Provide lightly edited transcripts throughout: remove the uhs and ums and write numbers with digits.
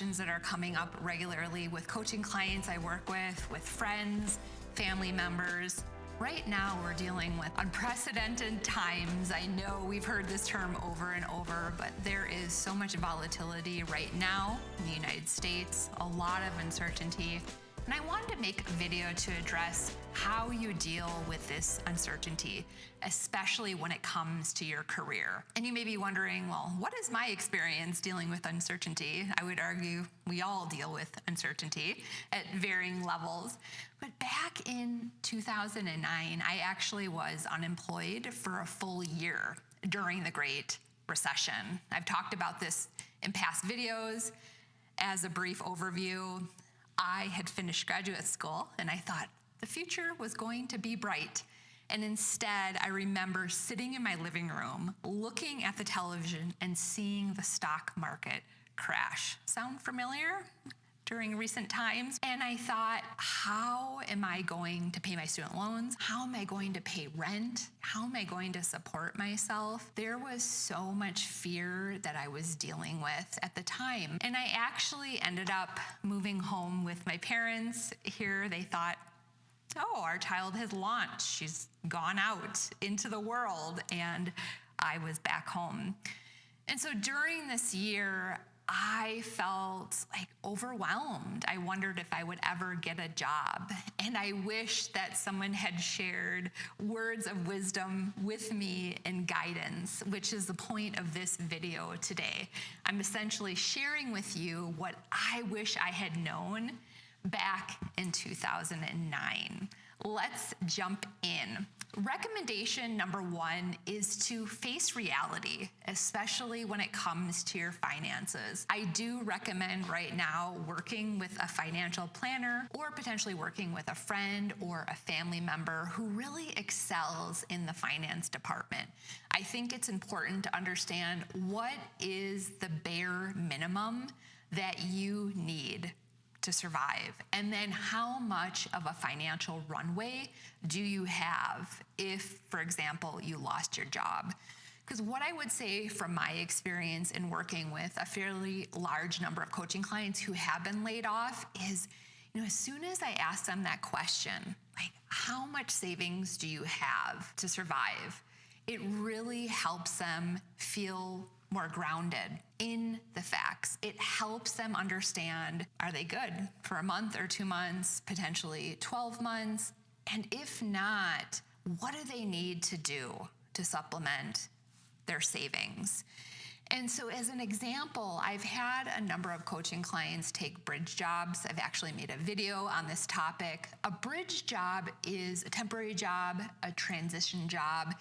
questions that are coming up regularly with coaching clients I work with friends, family members. Right now, we're dealing with unprecedented times. I know we've heard this term over and over, but there is so much volatility right now in the United States, a lot of uncertainty. And I wanted to make a video to address how you deal with this uncertainty, especially when it comes to your career. And you may be wondering, well, what is my experience dealing with uncertainty? I would argue we all deal with uncertainty at varying levels. But back in 2009, I actually was unemployed for a full year during the Great Recession. I've talked about this in past videos. As a brief overview, I had finished graduate school and I thought the future was going to be bright. And instead, I remember sitting in my living room, looking at the television and seeing the stock market crash. Sound familiar? During recent times. And I thought, how am I going to pay my student loans? How am I going to pay rent? How am I going to support myself? There was so much fear that I was dealing with at the time. And I actually ended up moving home with my parents. Here they thought, oh, our child has launched. She's gone out into the world. And I was back home. And so during this year, I felt like overwhelmed. I wondered if I would ever get a job. And I wish that someone had shared words of wisdom with me and guidance, which is the point of this video today. I'm essentially sharing with you what I wish I had known back in 2009. Let's jump in. Recommendation number one is to face reality, especially when it comes to your finances. I do recommend right now working with a financial planner or potentially working with a friend or a family member who really excels in the finance department. I think it's important to understand what is the bare minimum that you need to survive, and then how much of a financial runway do you have if, for example, you lost your job? Because what I would say from my experience in working with a fairly large number of coaching clients who have been laid off is, as soon as I ask them that question, like, how much savings do you have to survive? It really helps them feel more grounded in the facts. It helps them understand, are they good for a month or 2 months, potentially 12 months? And if not, what do they need to do to supplement their savings? And so as an example, I've had a number of coaching clients take bridge jobs. I've actually made a video on this topic. A bridge job is a temporary job, a transition job.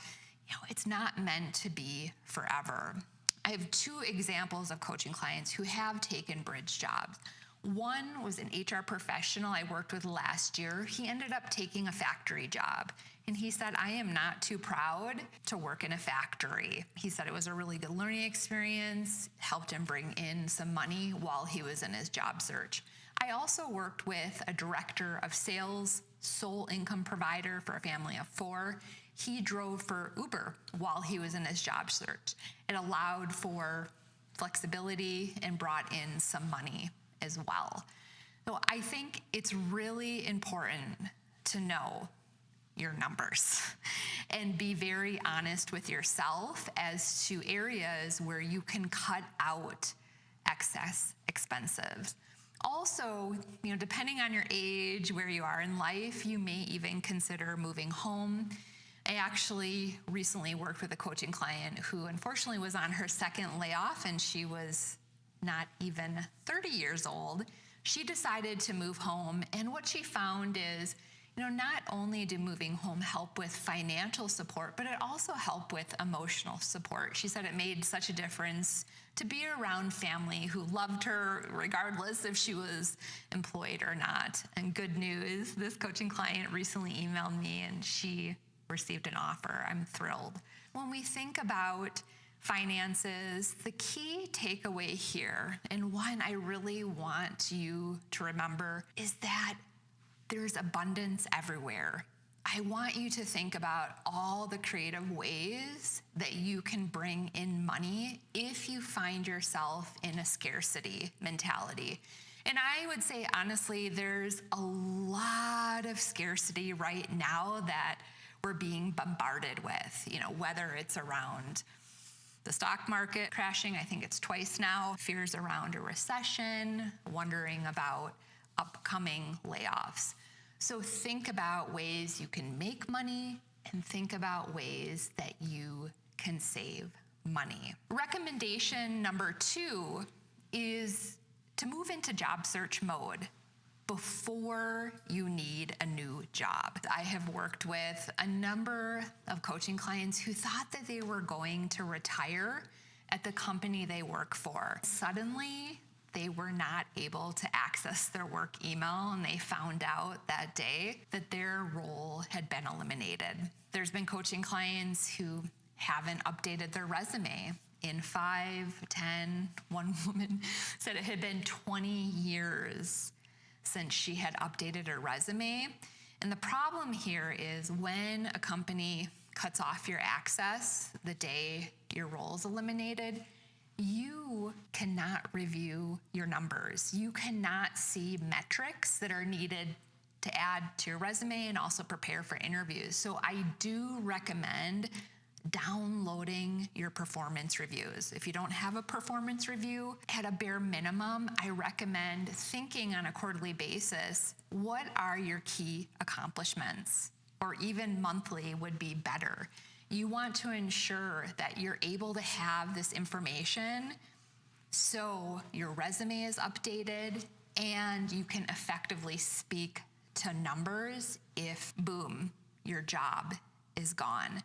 It's not meant to be forever. I have two examples of coaching clients who have taken bridge jobs. One was an HR professional I worked with last year. He ended up taking a factory job. And he said, I am not too proud to work in a factory. He said it was a really good learning experience, helped him bring in some money while he was in his job search. I also worked with a director of sales, sole income provider for a family of 4. He drove for Uber while he was in his job search. It allowed for flexibility and brought in some money as well. So I think it's really important to know your numbers and be very honest with yourself as to areas where you can cut out excess expenses. Also, depending on your age, where you are in life, you may even consider moving home. I actually recently worked with a coaching client who unfortunately was on her second layoff, and she was not even 30 years old. She decided to move home, and what she found is, not only did moving home help with financial support, but it also helped with emotional support. She said it made such a difference to be around family who loved her regardless if she was employed or not. And good news, this coaching client recently emailed me and she received an offer. I'm thrilled. When we think about finances, the key takeaway here, and one I really want you to remember, is that there's abundance everywhere. I want you to think about all the creative ways that you can bring in money if you find yourself in a scarcity mentality. And I would say, honestly, there's a lot of scarcity right now that we're being bombarded with, whether it's around the stock market crashing, I think it's twice now, fears around a recession, wondering about upcoming layoffs. So think about ways you can make money and think about ways that you can save money. Recommendation number 2 is to move into job search mode before you need a new job. I have worked with a number of coaching clients who thought that they were going to retire at the company they work for. Suddenly, they were not able to access their work email, and they found out that day that their role had been eliminated. There's been coaching clients who haven't updated their resume in 5, 10. One woman said it had been 20 years since she had updated her resume. And the problem here is when a company cuts off your access the day your role is eliminated, you cannot review your numbers. You cannot see metrics that are needed to add to your resume and also prepare for interviews. So I do recommend downloading your performance reviews. If you don't have a performance review, at a bare minimum, I recommend thinking on a quarterly basis, what are your key accomplishments? Or even monthly would be better. You want to ensure that you're able to have this information so your resume is updated and you can effectively speak to numbers if, boom, your job is gone.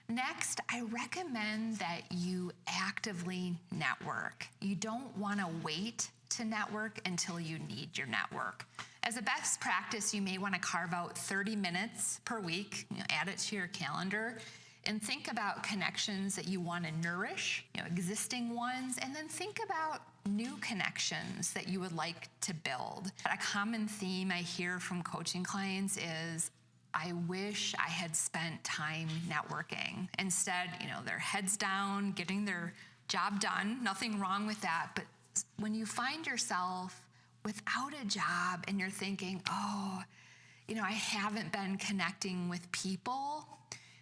Next, I recommend that you actively network. You don't want to wait to network until you need your network. As a best practice, you may want to carve out 30 minutes per week, add it to your calendar, and think about connections that you want to nourish, existing ones, and then think about new connections that you would like to build. A common theme I hear from coaching clients is, I wish I had spent time networking. Instead, their heads down, getting their job done. Nothing wrong with that. But when you find yourself without a job and you're thinking, I haven't been connecting with people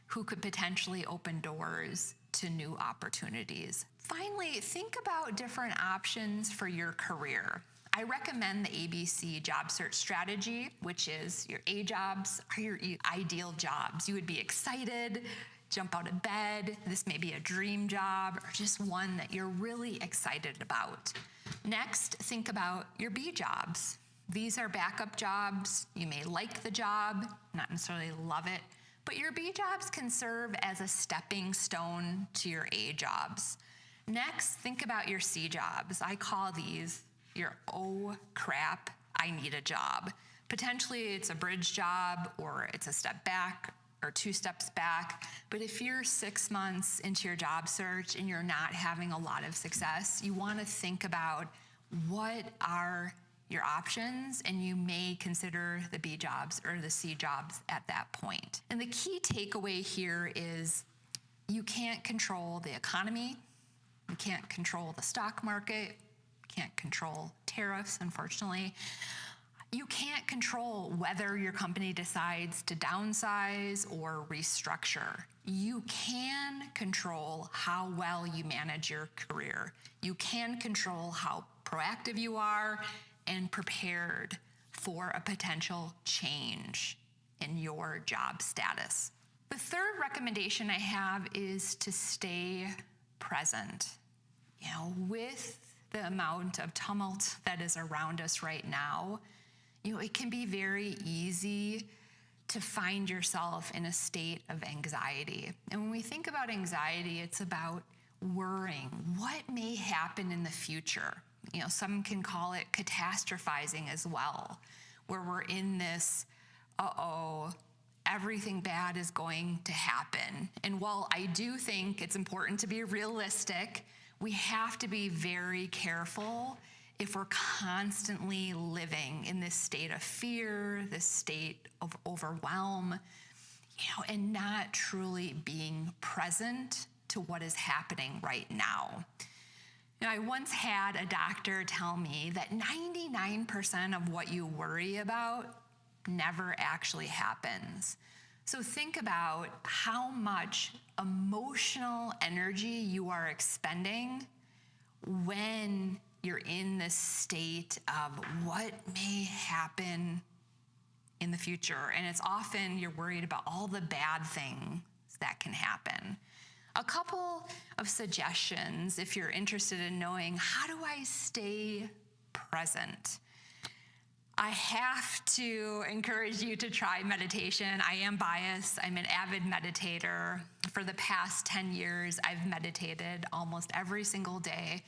who could potentially open doors to new opportunities. Finally, think about different options for your career. I recommend the ABC job search strategy, which is your A jobs are your ideal jobs. You would be excited, jump out of bed. This may be a dream job or just one that you're really excited about. Next, think about your B jobs. These are backup jobs. You may like the job, not necessarily love it, but your B jobs can serve as a stepping stone to your A jobs. Next, think about your C jobs. I call these your oh crap, I need a job. Potentially it's a bridge job or it's a step back or 2 steps back. But if you're 6 months into your job search and you're not having a lot of success, you want to think about what are your options, and you may consider the B jobs or the C jobs at that point. And the key takeaway here is you can't control the economy, you can't control the stock market, can't control tariffs, unfortunately. You can't control whether your company decides to downsize or restructure. You can control how well you manage your career. You can control how proactive you are and prepared for a potential change in your job status. The third recommendation I have is to stay present. With the amount of tumult that is around us right now, it can be very easy to find yourself in a state of anxiety. And when we think about anxiety, it's about worrying. What may happen in the future? Some can call it catastrophizing as well, where we're in this, everything bad is going to happen. And while I do think it's important to be realistic, we have to be very careful if we're constantly living in this state of fear, this state of overwhelm. and not truly being present to what is happening right now. I once had a doctor tell me that 99% of what you worry about never actually happens. So think about how much emotional energy you are expending when you're in this state of what may happen in the future. And it's often you're worried about all the bad things that can happen. A couple of suggestions if you're interested in knowing, how do I stay present? I have to encourage you to try meditation. I am biased. I'm an avid meditator. For the past 10 years, I've meditated almost every single day.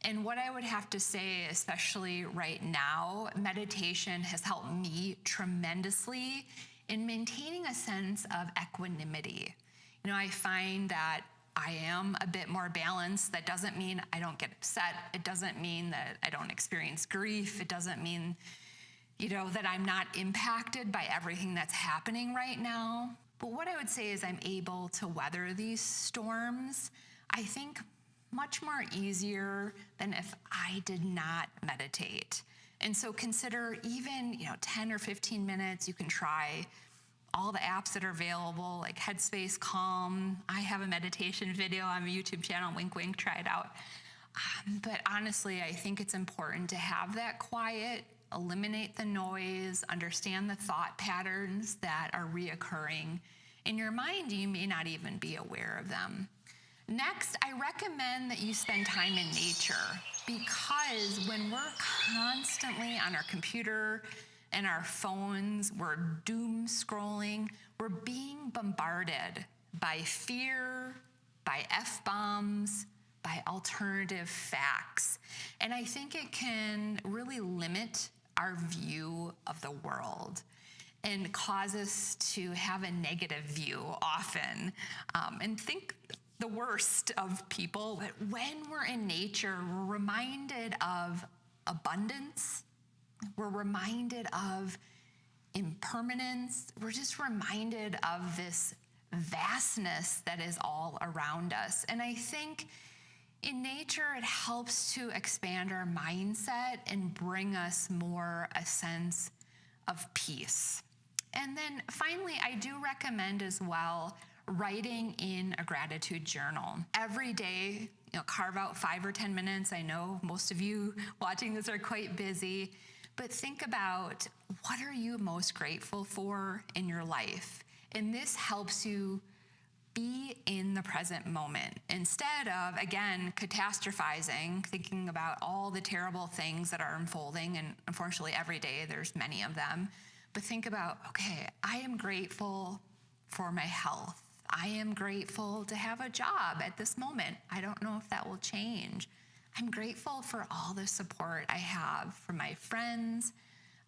And what I would have to say, especially right now, meditation has helped me tremendously in maintaining a sense of equanimity. I find that I am a bit more balanced. That doesn't mean I don't get upset. It doesn't mean that I don't experience grief. It doesn't mean, that I'm not impacted by everything that's happening right now. But what I would say is I'm able to weather these storms, I think, much more easier than if I did not meditate. And so consider even, 10 or 15 minutes. You can try all the apps that are available, like Headspace, Calm. I have a meditation video on my YouTube channel, wink, wink, try it out. But honestly, I think it's important to have that quiet, eliminate the noise, understand the thought patterns that are reoccurring in your mind. You may not even be aware of them. Next, I recommend that you spend time in nature, because when we're constantly on our computer and our phones, we're doom scrolling, we're being bombarded by fear, by F-bombs, by alternative facts. And I think it can really limit our view of the world and cause us to have a negative view often, and think the worst of people. But when we're in nature, we're reminded of abundance. We're reminded of impermanence. We're just reminded of this vastness that is all around us. And I think in nature, it helps to expand our mindset and bring us more a sense of peace. And then finally, I do recommend as well writing in a gratitude journal. Every day, carve out 5 or 10 minutes. I know most of you watching this are quite busy, but think about, what are you most grateful for in your life? And this helps you be in the present moment instead of, again, catastrophizing, thinking about all the terrible things that are unfolding. And unfortunately, every day there's many of them. But think about, okay, I am grateful for my health. I am grateful to have a job at this moment. I don't know if that will change. I'm grateful for all the support I have from my friends.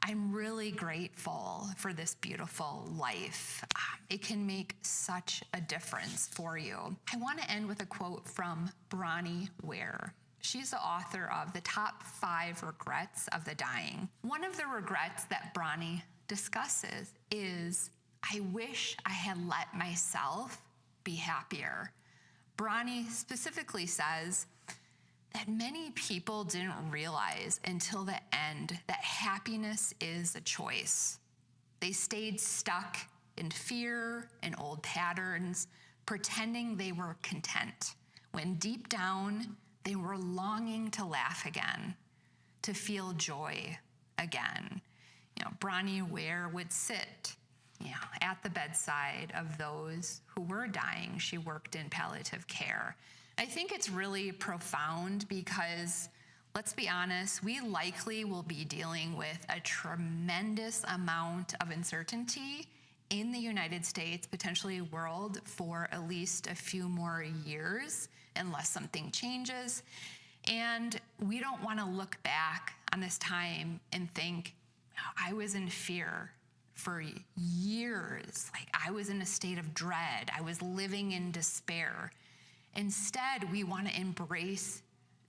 I'm really grateful for this beautiful life. It can make such a difference for you. I want to end with a quote from Bronnie Ware. She's the author of The Top 5 Regrets of the Dying. One of the regrets that Bronnie discusses is, I wish I had let myself be happier. Bronnie specifically says that many people didn't realize until the end that happiness is a choice. They stayed stuck in fear and old patterns, pretending they were content, when deep down they were longing to laugh again, to feel joy again. Bronnie Ware would sit at the bedside of those who were dying. She worked in palliative care. I think it's really profound because, let's be honest, we likely will be dealing with a tremendous amount of uncertainty in the United States, potentially world, for at least a few more years, unless something changes. And we don't want to look back on this time and think, I was in fear for years. Like, I was in a state of dread. I was living in despair. Instead, we want to embrace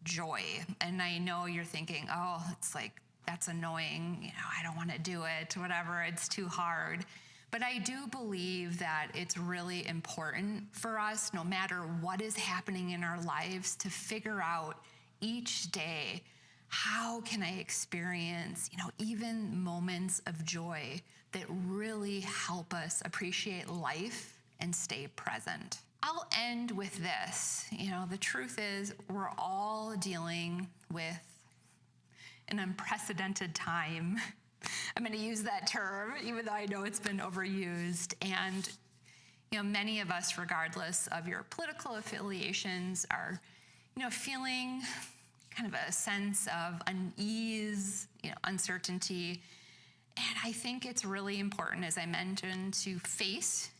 joy. And I know you're thinking, oh, it's like, that's annoying. I don't want to do it, whatever, it's too hard. But I do believe that it's really important for us, no matter what is happening in our lives, to figure out each day, how can I experience, even moments of joy that really help us appreciate life and stay present. I'll end with this. The truth is we're all dealing with an unprecedented time. I'm going to use that term, even though I know it's been overused. And, many of us, regardless of your political affiliations, are, feeling kind of a sense of unease, uncertainty. And I think it's really important, as I mentioned, to face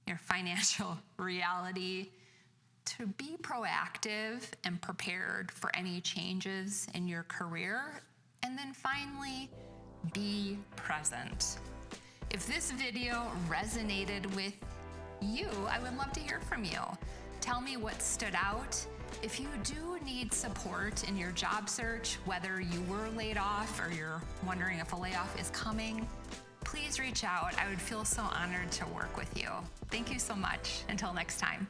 your financial reality, to be proactive and prepared for any changes in your career. And then finally, be present. If this video resonated with you, I would love to hear from you. Tell me what stood out. If you do need support in your job search, whether you were laid off or you're wondering if a layoff is coming, please reach out. I would feel so honored to work with you. Thank you so much. Until next time.